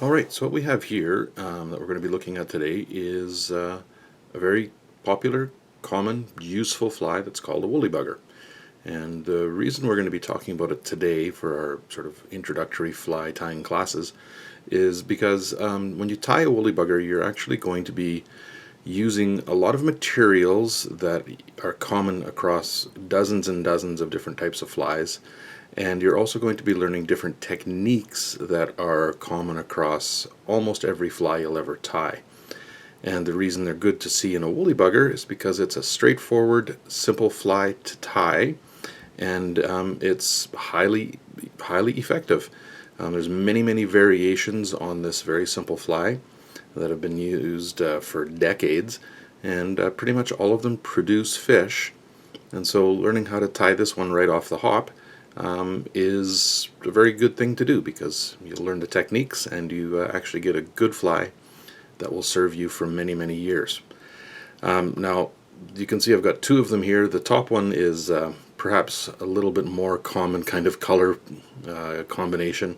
Alright, so what we have here that we're going to be looking at today is a very popular, common, useful fly that's called a woolly bugger. And the reason we're going to be talking about it today for our sort of introductory fly tying classes is because when you tie a woolly bugger, you're actually going to be using a lot of materials that are common across dozens and dozens of different types of flies. And you're also going to be learning different techniques that are common across almost every fly you'll ever tie. And the reason they're good to see in a woolly bugger is because it's a straightforward, simple fly to tie, and it's highly effective. There's many variations on this very simple fly that have been used for decades, and pretty much all of them produce fish. And so learning how to tie this one right off the hop is a very good thing to do, because you learn the techniques and you actually get a good fly that will serve you for many years. Now you can see I've got two of them here. The top one is perhaps a little bit more common kind of color combination,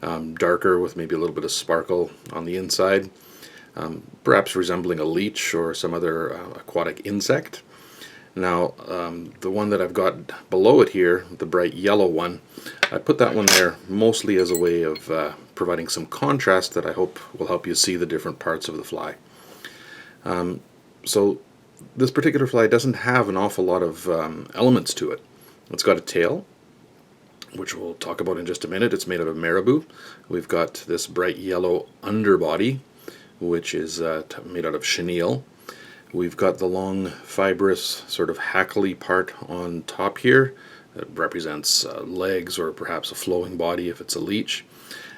darker with maybe a little bit of sparkle on the inside, perhaps resembling a leech or some other aquatic insect. Now, the one that I've got below it here, the bright yellow one, I put that one there mostly as a way of providing some contrast that I hope will help you see the different parts of the fly. So this particular fly doesn't have an awful lot of elements to it. It's got a tail, which we'll talk about in just a minute. It's made out of marabou. We've got this bright yellow underbody, which is made out of chenille. We've got the long, fibrous, sort of hackly part on top here that represents legs, or perhaps a flowing body if it's a leech.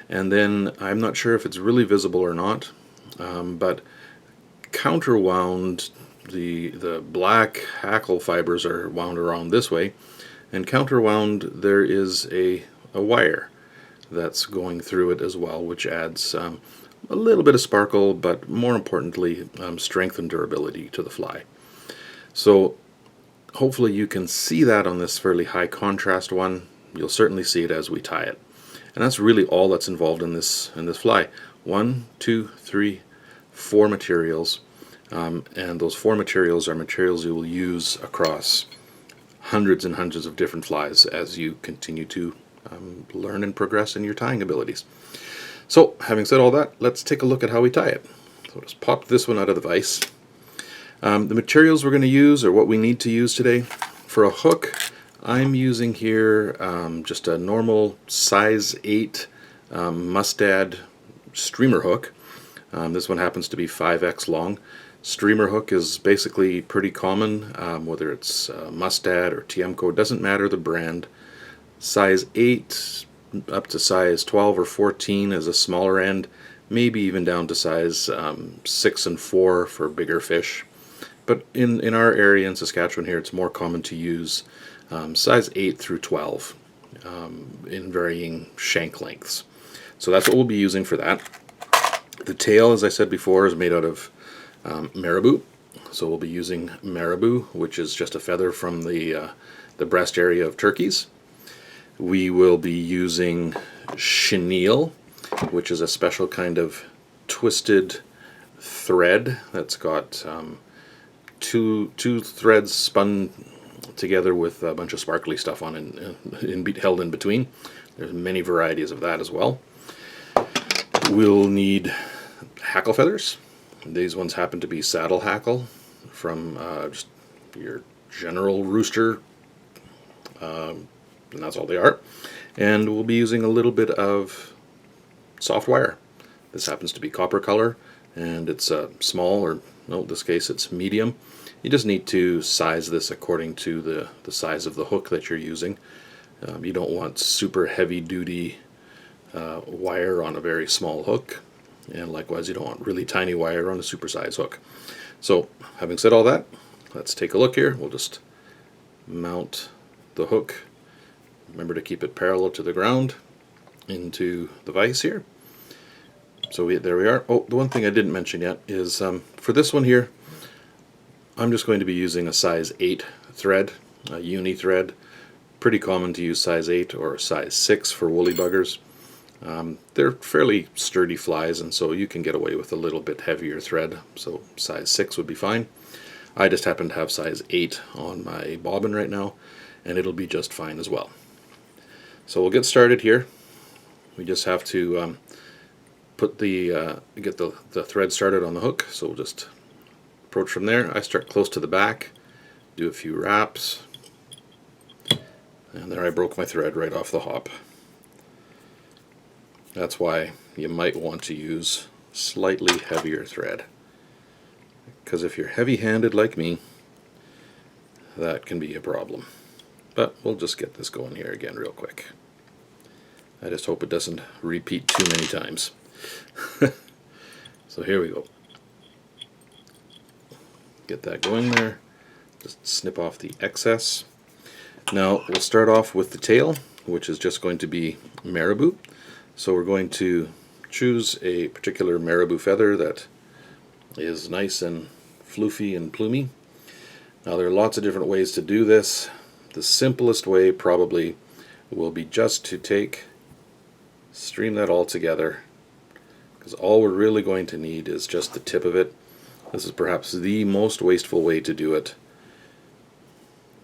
And then I'm not sure if it's really visible or not, but counterwound, the black hackle fibers are wound around this way, and counterwound there is a wire that's going through it as well, which adds a little bit of sparkle, but more importantly, strength and durability to the fly. So hopefully you can see that on this fairly high contrast one. You'll certainly see it as we tie it. And that's really all that's involved in this fly. 1, 2, 3, 4 materials. And those 4 materials are materials you will use across hundreds and hundreds of different flies as you continue to learn and progress in your tying abilities. So, having said all that, let's take a look at how we tie it. So we'll just pop this one out of the vise. The materials we're going to use, or what we need to use today, for a hook, I'm using here just a normal size 8 mustad streamer hook. This one happens to be 5x long. Streamer hook is basically pretty common, whether it's mustad or Tiemco, it doesn't matter the brand. Size 8 up to size 12 or 14 as a smaller end, maybe even down to size 6 and 4 for bigger fish. But in our area in Saskatchewan here, it's more common to use size 8 through 12 in varying shank lengths. So that's what we'll be using for that. The tail, as I said before, is made out of marabou. So we'll be using marabou, which is just a feather from the breast area of turkeys. We will be using chenille, which is a special kind of twisted thread that's got two threads spun together with a bunch of sparkly stuff on it, held in between. There's many varieties of that as well. We'll need hackle feathers. These ones happen to be saddle hackle from just your general rooster, and that's all they are. And we'll be using a little bit of soft wire. This happens to be copper color, and it's small, or no, in this case it's medium. You just need to size this according to the size of the hook that you're using. You don't want super heavy duty wire on a very small hook, and likewise you don't want really tiny wire on a supersize hook. So having said all that, let's take a look here. We'll just mount the hook. Remember to keep it parallel to the ground into the vise here. So there we are. Oh, the one thing I didn't mention yet is for this one here, I'm just going to be using a size 8 thread, a uni thread. Pretty common to use size 8 or size 6 for woolly buggers. They're fairly sturdy flies, and so you can get away with a little bit heavier thread, so size 6 would be fine. I just happen to have size 8 on my bobbin right now, and it'll be just fine as well. So we'll get started here. We just have to get the thread started on the hook, so we'll just approach from there. I start close to the back, do a few wraps, and there I broke my thread right off the hop. That's why you might want to use slightly heavier thread, because if you're heavy-handed like me, that can be a problem. But we'll just get this going here again real quick. I just hope it doesn't repeat too many times. So here we go. Get that going there. Just snip off the excess. Now we'll start off with the tail, which is just going to be marabou. So we're going to choose a particular marabou feather that is nice and floofy and plumy. Now there are lots of different ways to do this. The simplest way probably will be just to stream that all together, because all we're really going to need is just the tip of it. This is perhaps the most wasteful way to do it.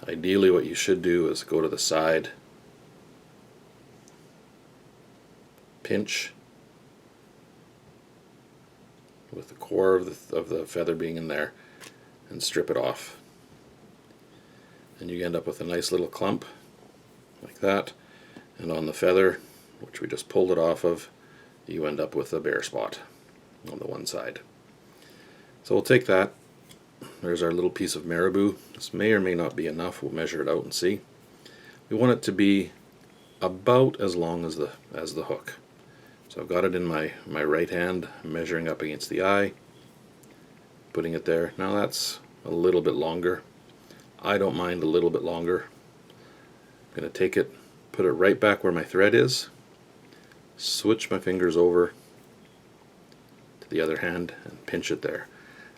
Ideally what you should do is go to the side, pinch with the core of the feather being in there, and strip it off. And you end up with a nice little clump like that, and on the feather, which we just pulled it off of, you end up with a bare spot on the one side. So we'll take that. There's our little piece of marabou. This may or may not be enough. We'll measure it out and see. We want it to be about as long as the hook. So I've got it in my right hand, measuring up against the eye, putting it there. Now that's a little bit longer. I don't mind a little bit longer. I'm going to take it, put it right back where my thread is, switch my fingers over to the other hand and pinch it there.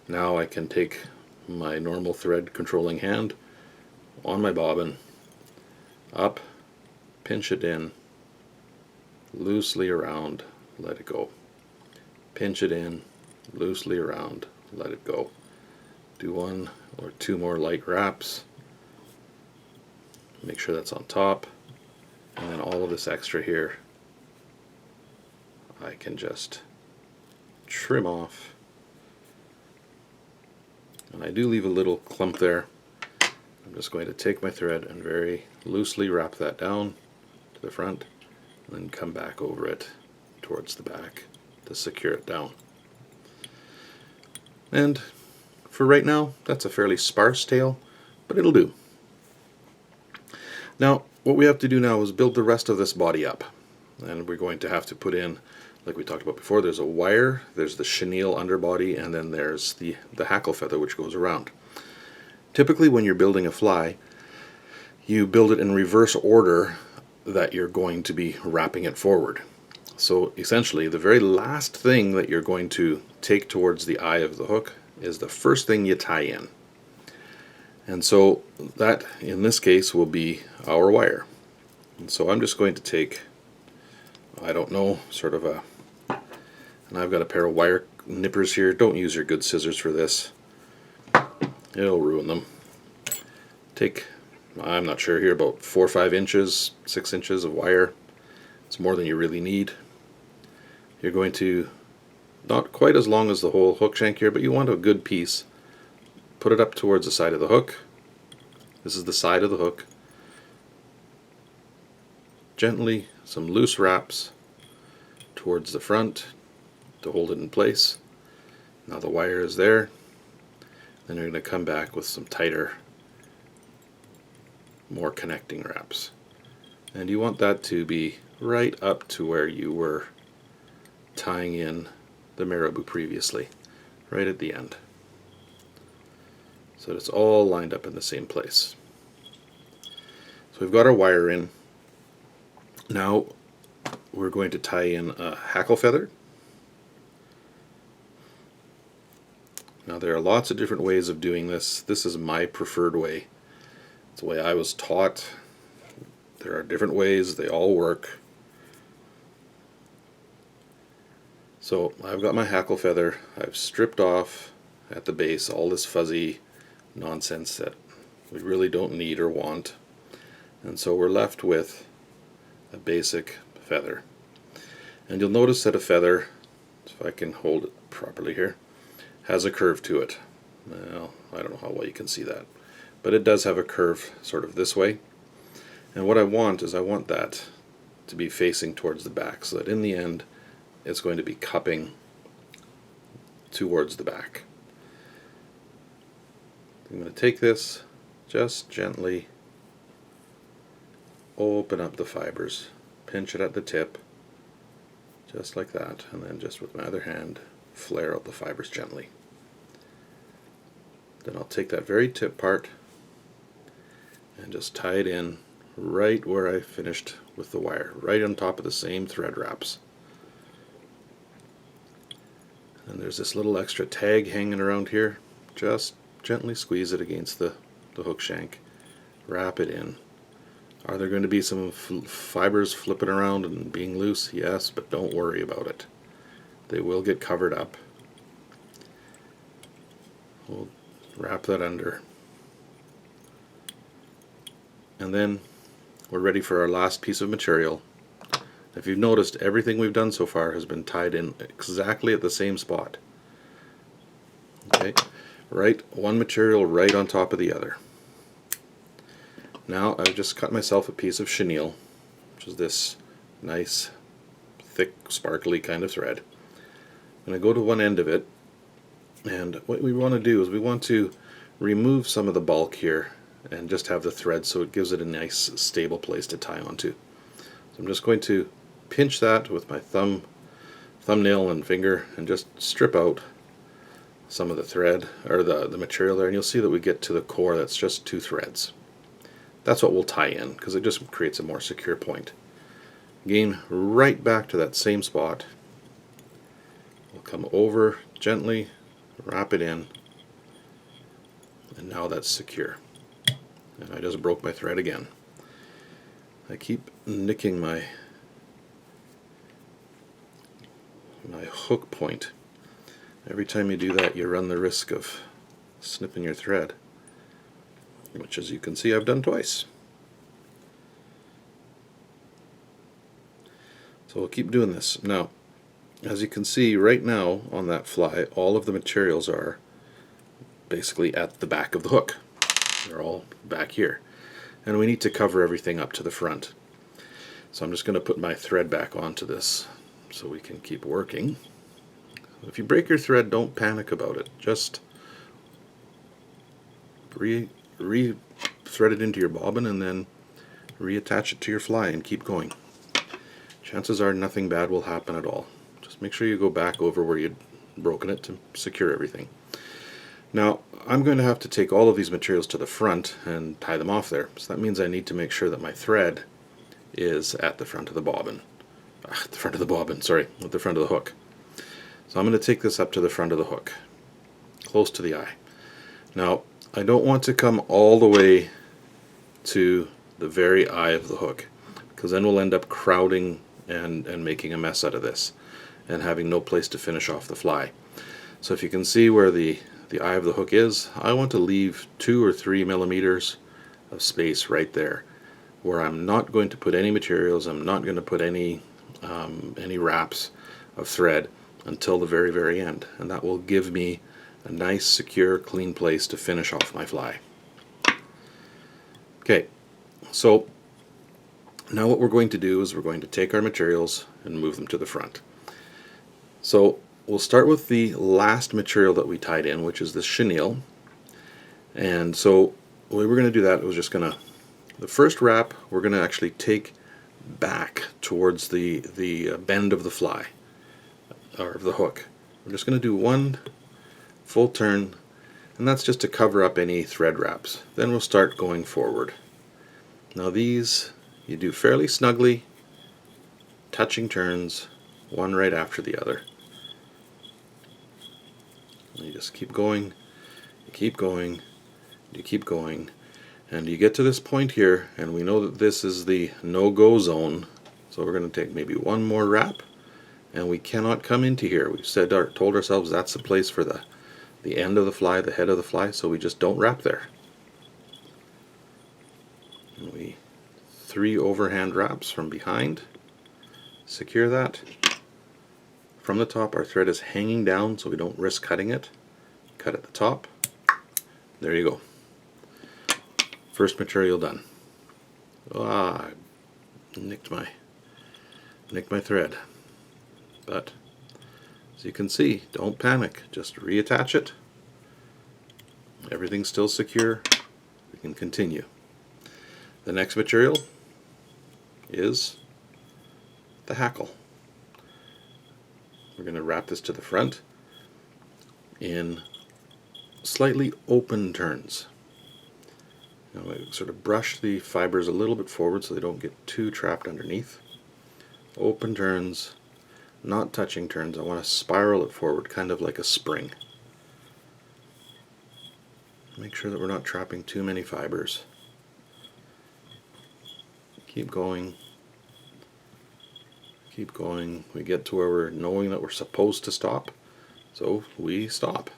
Now I can take my normal thread controlling hand on my bobbin, up, pinch it in, loosely around, let it go. Pinch it in, loosely around, let it go. Do 1 or 2 more light wraps. Make sure that's on top. And then all of this extra here, I can just trim off. And I do leave a little clump there. I'm just going to take my thread and very loosely wrap that down to the front, and then come back over it towards the back to secure it down. And for right now, that's a fairly sparse tail, but it'll do. Now, what we have to do now is build the rest of this body up. And we're going to have to put in, like we talked about before, there's a wire, there's the chenille underbody, and then there's the hackle feather which goes around. Typically when you're building a fly, you build it in reverse order that you're going to be wrapping it forward. So essentially the very last thing that you're going to take towards the eye of the hook is the first thing you tie in. And so that in this case will be our wire. And so I'm just going to take, I don't know, and I've got a pair of wire nippers here. Don't use your good scissors for this. It'll ruin them. Take, I'm not sure here, about 4 or 5 inches, 6 inches of wire. It's more than you really need. You're going to, not quite as long as the whole hook shank here, but you want a good piece. Put it up towards the side of the hook. This is the side of the hook. Gently, some loose wraps towards the front to hold it in place. Now the wire is there. Then you're going to come back with some tighter, more connecting wraps. And you want that to be right up to where you were tying in the marabou previously, right at the end. So it's all lined up in the same place. So we've got our wire in. Now we're going to tie in a hackle feather. Now there are lots of different ways of doing this. This is my preferred way. It's the way I was taught. There are different ways, they all work. So I've got my hackle feather. I've stripped off at the base all this fuzzy nonsense that we really don't need or want. And so we're left with a basic feather. And you'll notice that a feather, if I can hold it properly here, has a curve to it. Well, I don't know how well you can see that, but it does have a curve sort of this way. And what I want is I want that to be facing towards the back, so that in the end it's going to be cupping towards the back. I'm going to take this, just gently open up the fibers, pinch it at the tip, just like that, and then just with my other hand flare out the fibers gently. Then I'll take that very tip part and just tie it in right where I finished with the wire, right on top of the same thread wraps. And there's this little extra tag hanging around here. Just gently squeeze it against the hook shank, wrap it in. Are there going to be some fibers flipping around and being loose? Yes, but don't worry about it. They will get covered up. We'll wrap that under. And then we're ready for our last piece of material. If you've noticed, everything we've done so far has been tied in exactly at the same spot. Okay, right, one material right on top of the other. Now I've just cut myself a piece of chenille, which is this nice, thick, sparkly kind of thread. I'm going to go to one end of it, and what we want to do is we want to remove some of the bulk here and just have the thread so it gives it a nice stable place to tie onto. So I'm just going to pinch that with my thumbnail and finger and just strip out some of the thread or the material there, and you'll see that we get to the core that's just two threads. That's what we'll tie in because it just creates a more secure point. Again, right back to that same spot. We'll come over gently, wrap it in, and now that's secure. And I just broke my thread again. I keep nicking my hook point. Every time you do that, you run the risk of snipping your thread, which, as you can see, I've done twice. So we'll keep doing this. Now, as you can see right now on that fly, all of the materials are basically at the back of the hook. They're all back here. And we need to cover everything up to the front. So I'm just going to put my thread back onto this so we can keep working. If you break your thread, don't panic about it. Just re-thread it into your bobbin and then reattach it to your fly and keep going. Chances are nothing bad will happen at all. Just make sure you go back over where you'd broken it to secure everything. Now, I'm going to have to take all of these materials to the front and tie them off there. So that means I need to make sure that my thread is at the front of the bobbin. At the front of the bobbin, sorry, at the front of the hook. So I'm going to take this up to the front of the hook, close to the eye. Now, I don't want to come all the way to the very eye of the hook, because then we'll end up crowding and making a mess out of this and having no place to finish off the fly. So if you can see where the eye of the hook is, I want to leave 2 or 3 millimeters of space right there where I'm not going to put any materials, I'm not going to put any wraps of thread until the very, very end. And that will give me a nice, secure, clean place to finish off my fly. Okay, so now what we're going to do is we're going to take our materials and move them to the front. So we'll start with the last material that we tied in, which is this chenille. And so the way we're going to do that is just going to, the first wrap we're going to actually take back towards the bend of the fly, or of the hook. We're just going to do one full turn, and that's just to cover up any thread wraps. Then we'll start going forward. Now these you do fairly snugly, touching turns, one right after the other. And you just keep going, you keep going, you keep going, and you get to this point here, and we know that this is the no-go zone, so we're going to take maybe one more wrap, and we cannot come into here. We've told ourselves that's the place for the end of the fly, the head of the fly, so we just don't wrap there. And we 3 overhand wraps from behind, secure that. From the top, our thread is hanging down so we don't risk cutting it. Cut at the top. There you go. First material done. Ah, nicked my thread. But as you can see, don't panic. Just reattach it. Everything's still secure. We can continue. The next material is the hackle. We're going to wrap this to the front in slightly open turns. Now I sort of brush the fibers a little bit forward so they don't get too trapped underneath. Open turns, not touching turns. I want to spiral it forward, kind of like a spring. Make sure that we're not trapping too many fibers. Keep going. Keep going. We get to where we're knowing that we're supposed to stop, so we stop.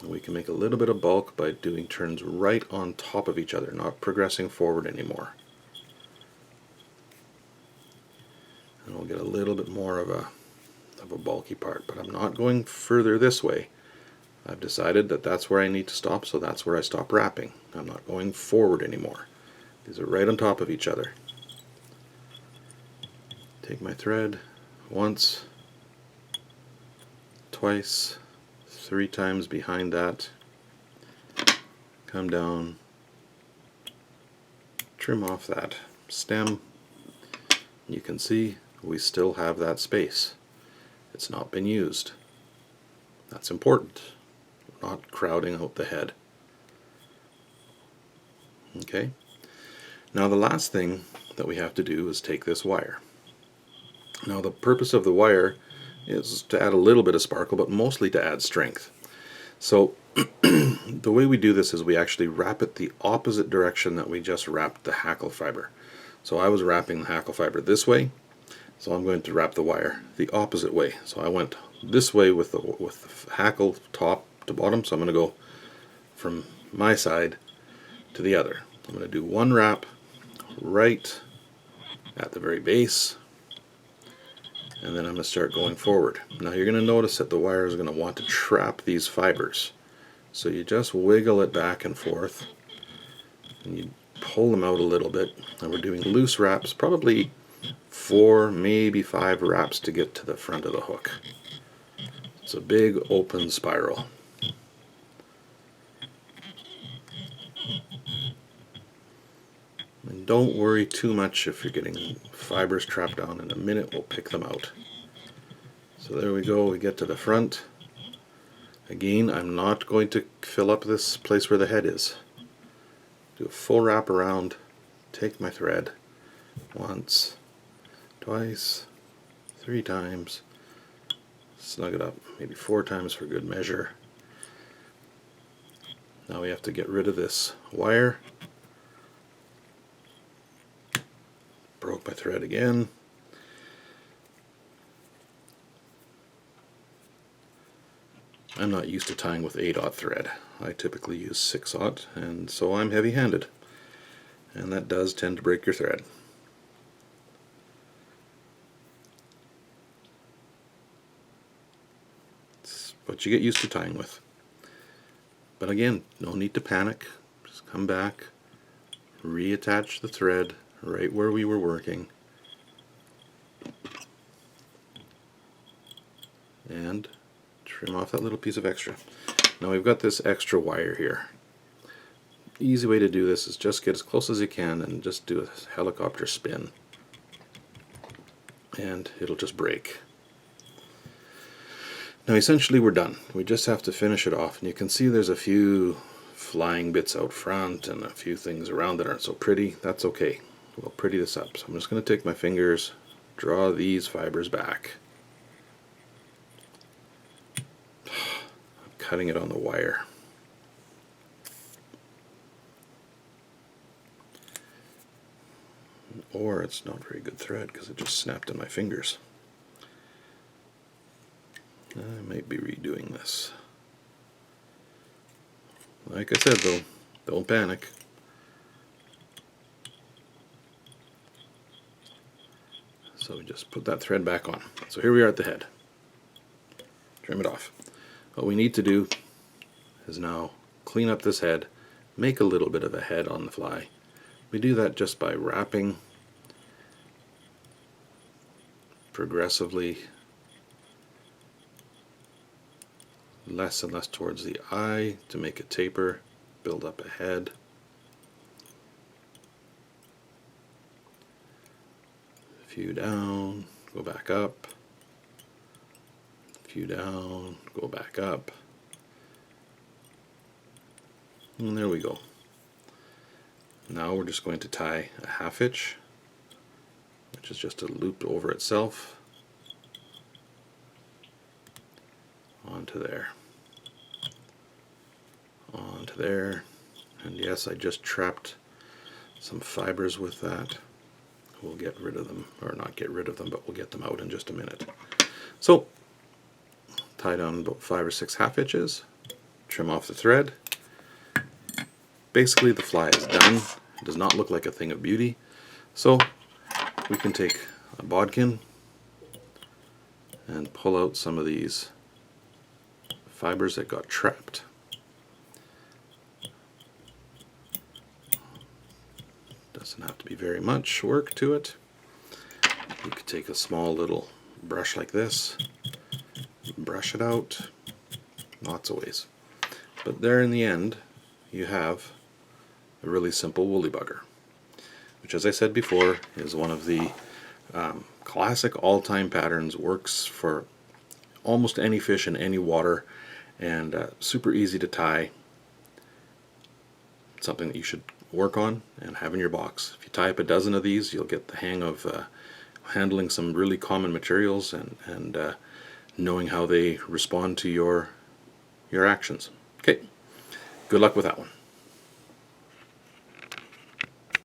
And we can make a little bit of bulk by doing turns right on top of each other, not progressing forward anymore. And we'll get a little bit more of a bulky part, but I'm not going further this way. I've decided that that's where I need to stop, so that's where I stop wrapping. I'm not going forward anymore. These are right on top of each other. Take my thread once, twice, 3 times behind that, come down, trim off that stem. You can see we still have that space. It's not been used. That's important. We're not crowding out the head. Okay. Now the last thing that we have to do is take this wire. Now the purpose of the wire is to add a little bit of sparkle, but mostly to add strength. So the way we do this is we actually wrap it the opposite direction that we just wrapped the hackle fiber. So I was wrapping the hackle fiber this way, so I'm going to wrap the wire the opposite way. So I went this way with the hackle top to bottom, so I'm going to go from my side to the other. I'm going to do one wrap right at the very base, and then I'm going to start going forward. Now you're going to notice that the wire is going to want to trap these fibers. So you just wiggle it back and forth, and you pull them out a little bit. And we're doing loose wraps, probably 4, maybe 5 wraps to get to the front of the hook. It's a big open spiral. And don't worry too much if you're getting fibers trapped down. In a minute we'll pick them out. So there we go, we get to the front. Again, I'm not going to fill up this place where the head is. Do a full wrap around, take my thread once, twice, 3 times, snug it up, maybe 4 times for good measure. Now we have to get rid of this wire. Broke my thread again. I'm not used to tying with 8/0 thread. I typically use 6/0, and so I'm heavy-handed. And that does tend to break your thread. It's what you get used to tying with. But again, no need to panic. Just come back, reattach the thread right where we were working, and trim off that little piece of extra. Now we've got this extra wire here. Easy way to do this is just get as close as you can and just do a helicopter spin, and it'll just break. Now essentially we're done. We just have to finish it off, and you can see there's a few flying bits out front and a few things around that aren't so pretty. That's okay. We'll pretty this up. So I'm just going to take my fingers, draw these fibers back. I'm cutting it on the wire. Or it's not very good thread because it just snapped in my fingers. I might be redoing this. Like I said though, don't panic. So we just put that thread back on. So here we are at the head. Trim it off. What we need to do is now clean up this head, make a little bit of a head on the fly. We do that just by wrapping progressively less and less towards the eye to make it taper, build up a head. A few down, go back up. A few down, go back up. And there we go. Now we're just going to tie a half hitch, which is just a loop over itself, onto there, onto there, and yes, I just trapped some fibers with that. We'll get rid of them, or not get rid of them, but we'll get them out in just a minute. So, tie down about 5 or 6 half hitches, trim off the thread. Basically the fly is done. It does not look like a thing of beauty. So we can take a bodkin and pull out some of these fibers that got trapped. Doesn't have to be very much work to it. You could take a small little brush like this, brush it out, lots of ways. But there in the end you have a really simple woolly bugger, which, as I said before, is one of the classic all-time patterns, works for almost any fish in any water, and super easy to tie. It's something that you should work on and have in your box. If you tie up a dozen of these, you'll get the hang of handling some really common materials and knowing how they respond to your actions. Okay, good luck with that one.